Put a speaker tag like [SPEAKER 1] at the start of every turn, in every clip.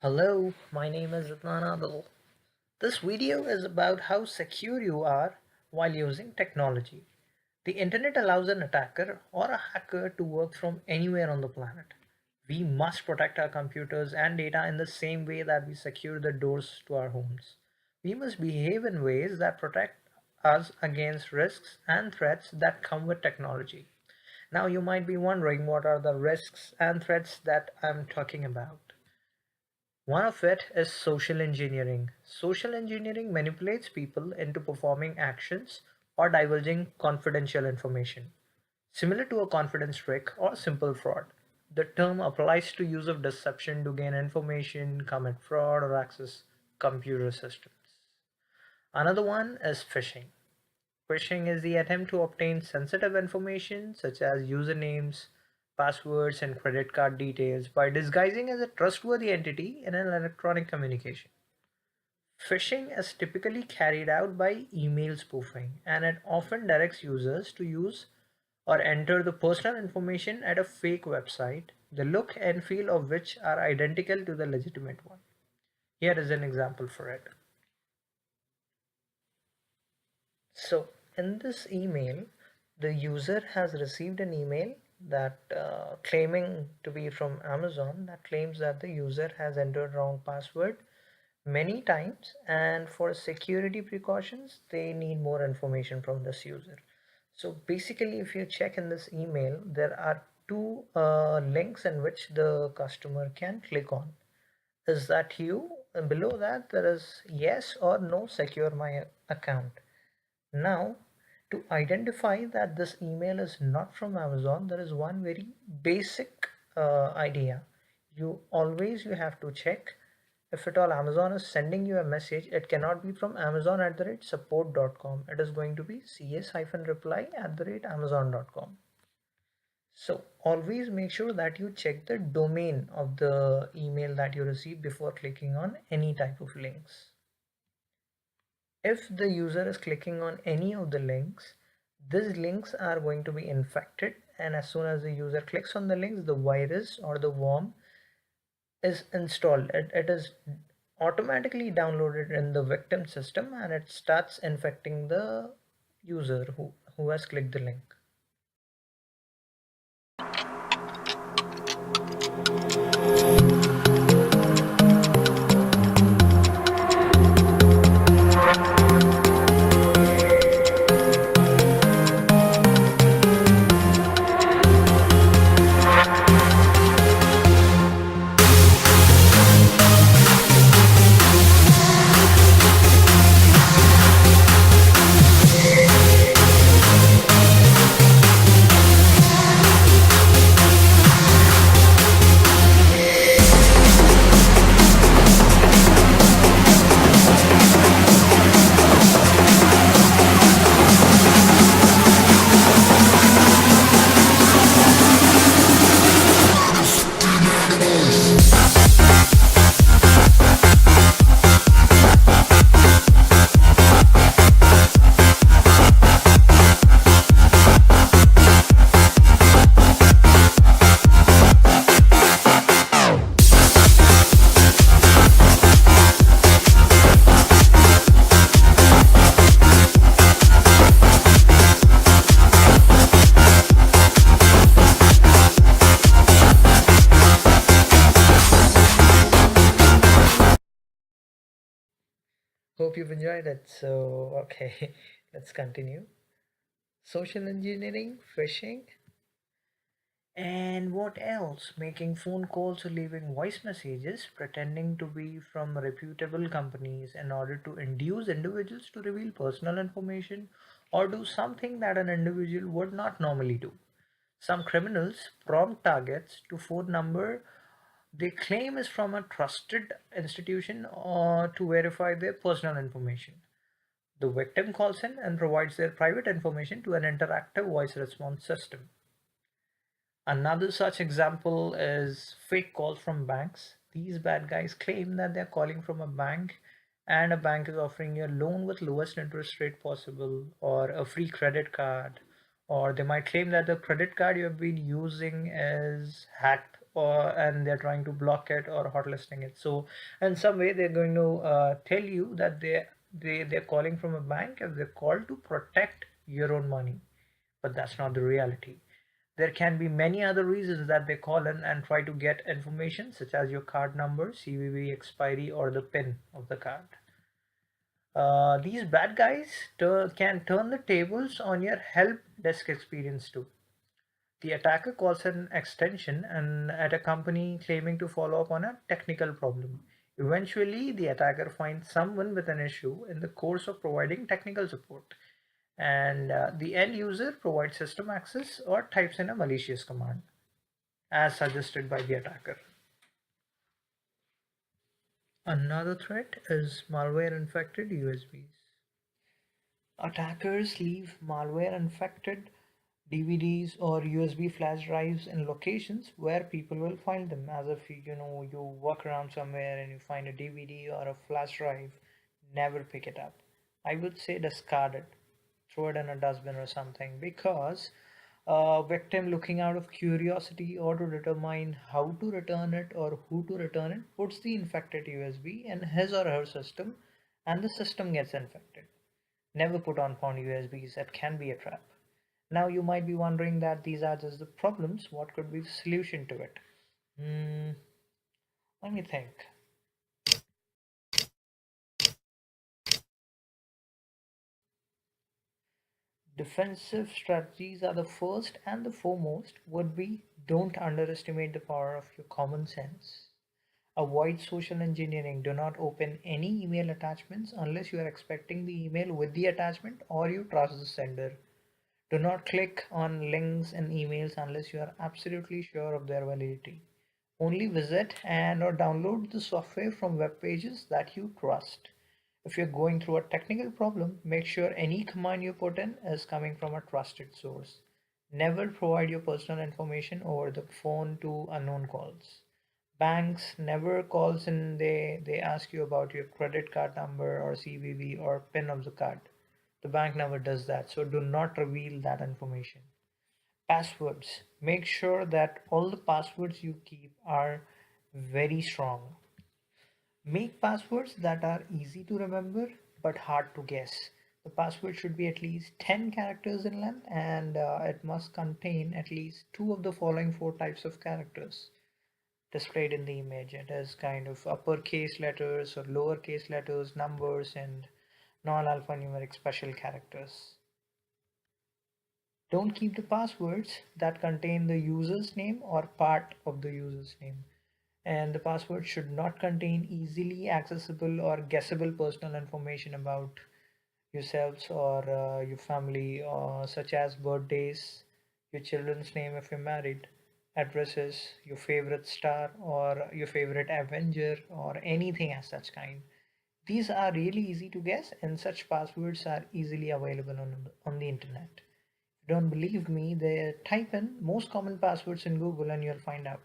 [SPEAKER 1] Hello, my name is Adnan Adil. This video is about how secure you are while using technology. The internet allows an attacker or a hacker to work from anywhere on the planet. We must protect our computers and data in the same way that we secure the doors to our homes. We must behave in ways that protect us against risks and threats that come with technology. Now, you might be wondering what are the risks and threats that I'm talking about. One of it is social engineering. Social engineering manipulates people into performing actions or divulging confidential information. Similar to a confidence trick or simple fraud, the term applies to use of deception to gain information, commit fraud, or access computer systems. Another one is phishing. Phishing is the attempt to obtain sensitive information such as usernames, passwords, and credit card details by disguising as a trustworthy entity in an electronic communication. Phishing is typically carried out by email spoofing, and it often directs users to use or enter the personal information at a fake website, the look and feel of which are identical to the legitimate one. Here is an example for it. So in this email, the user has received an email that claiming to be from Amazon that claims that the user has entered wrong password many times, and for security precautions they need more information from this user. So basically, if you check in this email, there are two links in which the customer can click on. Is that you? And below that there is yes or no, secure my account. Now, to identify that this email is not from Amazon, there is one very basic idea. You have to check if at all Amazon is sending you a message, it cannot be from Amazon at the rate support.com. It is going to be cs-reply at the rate amazon.com. So always make sure that you check the domain of the email that you receive before clicking on any type of links. If the user is clicking on any of the links, these links are going to be infected, and as soon as the user clicks on the links, the virus or the worm is installed. It is automatically downloaded in the victim system, and it starts infecting the user who has clicked the link. Hope you've enjoyed it. So, okay, let's continue. Social engineering, phishing, and what else? Making phone calls or leaving voice messages pretending to be from reputable companies in order to induce individuals to reveal personal information or do something that an individual would not normally do. Some criminals prompt targets to phone number they claim is from a trusted institution or to verify their personal information. The victim calls in and provides their private information to an interactive voice response system. Another such example is fake calls from banks. These bad guys claim that they're calling from a bank and a bank is offering you a loan with lowest interest rate possible or a free credit card, or they might claim that the credit card you have been using is hacked and they're trying to block it or hotlisting it. So in some way they're going to tell you that they're calling from a bank and they're called to protect your own money, but that's not the reality. There can be many other reasons that they call in and try to get information such as your card number, CVV expiry, or the PIN of the card. These bad guys can turn the tables on your help desk experience too. The attacker calls an extension and at a company claiming to follow up on a technical problem. Eventually, the attacker finds someone with an issue in the course of providing technical support, and the end user provides system access or types in a malicious command as suggested by the attacker. Another threat is malware infected USBs. Attackers leave malware-infected DVDs or USB flash drives in locations where people will find them. As if you walk around somewhere and you find a DVD or a flash drive, never pick it up. I would say discard it, throw it in a dustbin or something, because a victim looking out of curiosity or to determine how to return it or who to return it puts the infected USB in his or her system and the system gets infected. Never put on found USBs, that can be a trap. Now you might be wondering that these are just the problems, what could be the solution to it? Hmm, let me think. Defensive strategies are the first and the foremost would be don't underestimate the power of your common sense. Avoid social engineering. Do not open any email attachments unless you are expecting the email with the attachment or you trust the sender. Do not click on links in emails unless you are absolutely sure of their validity. Only visit and or download the software from web pages that you trust. If you're going through a technical problem, make sure any command you put in is coming from a trusted source. Never provide your personal information over the phone to unknown calls. Banks never calls in, they ask you about your credit card number or CVV or PIN of the card. The bank never does that, so do not reveal that information. Passwords. Make sure that all the passwords you keep are very strong. Make passwords that are easy to remember but hard to guess. The password should be at least 10 characters in length and it must contain at least two of the following four types of characters displayed in the image. It is kind of uppercase letters or lowercase letters, numbers, and non-alphanumeric special characters. Don't keep the passwords that contain the user's name or part of the user's name. And the password should not contain easily accessible or guessable personal information about yourselves or your family, such as birthdays, your children's name if you're married, addresses, your favorite star or your favorite Avenger or anything as such kind. These are really easy to guess and such passwords are easily available on the internet. If you don't believe me, they type in most common passwords in Google and you'll find out.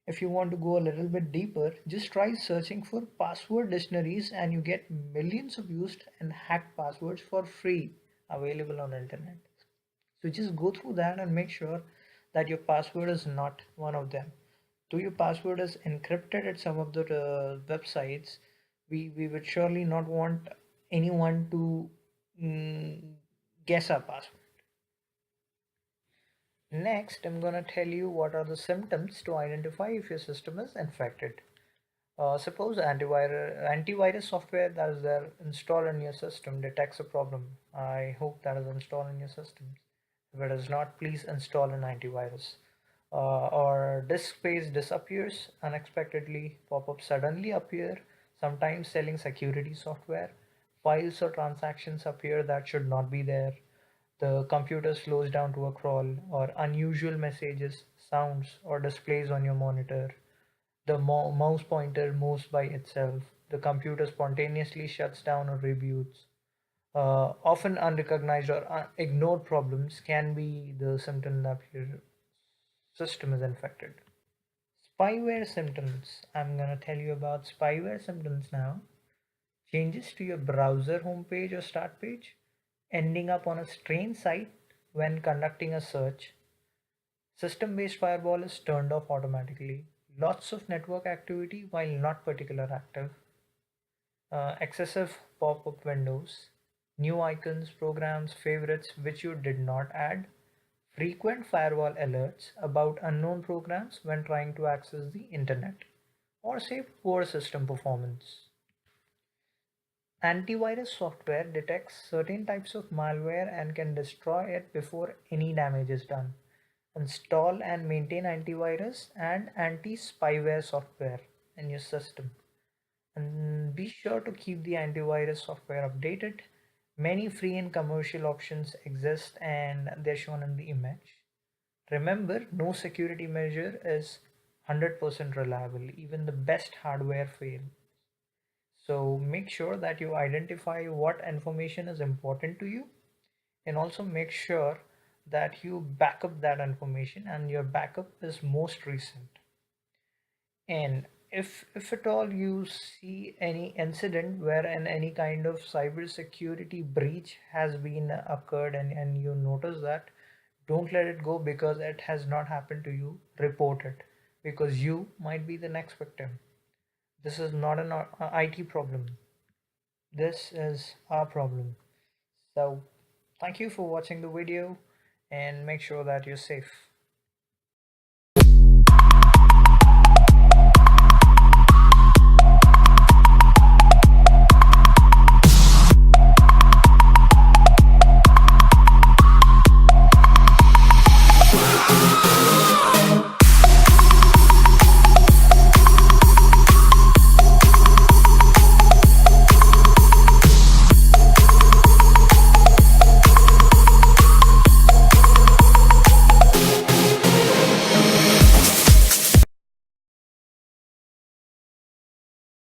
[SPEAKER 1] If you want to go a little bit deeper, just try searching for password dictionaries and you get millions of used and hacked passwords for free available on the internet. So just go through that and make sure that your password is not one of them. Though your password is encrypted at some of the websites, we would surely not want anyone to mm, guess our password. Next, I'm gonna tell you what are the symptoms to identify if your system is infected. Suppose antivirus software that is there installed in your system detects a problem. I hope that is installed in your system. If it is not, please install an antivirus. Or disk space disappears unexpectedly, pop-ups suddenly appear, sometimes selling security software. Files or transactions appear that should not be there. The computer slows down to a crawl, or unusual messages, sounds, or displays on your monitor. The mouse pointer moves by itself. The computer spontaneously shuts down or reboots. Often unrecognized or ignored problems can be the symptom that your system is infected. Spyware symptoms. I'm going to tell you about spyware symptoms now. Changes to your browser homepage or start page, ending up on a strange site when conducting a search, System-based firewall is turned off automatically. Lots of network activity while not particular active. Excessive pop-up windows, new icons, programs, favorites which you did not add, frequent firewall alerts about unknown programs when trying to access the internet, or say poor system performance. Antivirus software detects certain types of malware and can destroy it before any damage is done. Install and maintain antivirus and anti-spyware software in your system. And be sure to keep the antivirus software updated. Many free and commercial options exist and they're shown in the image. Remember, no security measure is 100% reliable. Even the best hardware fails. So make sure that you identify what information is important to you, and also make sure that you back up that information and your backup is most recent. And if at all you see any incident wherein any kind of cybersecurity breach has been occurred, and you notice that, don't let it go because it has not happened to you. Report it, because you might be the next victim. This is not an IT problem. This is our problem. So thank you for watching the video and make sure that you're safe.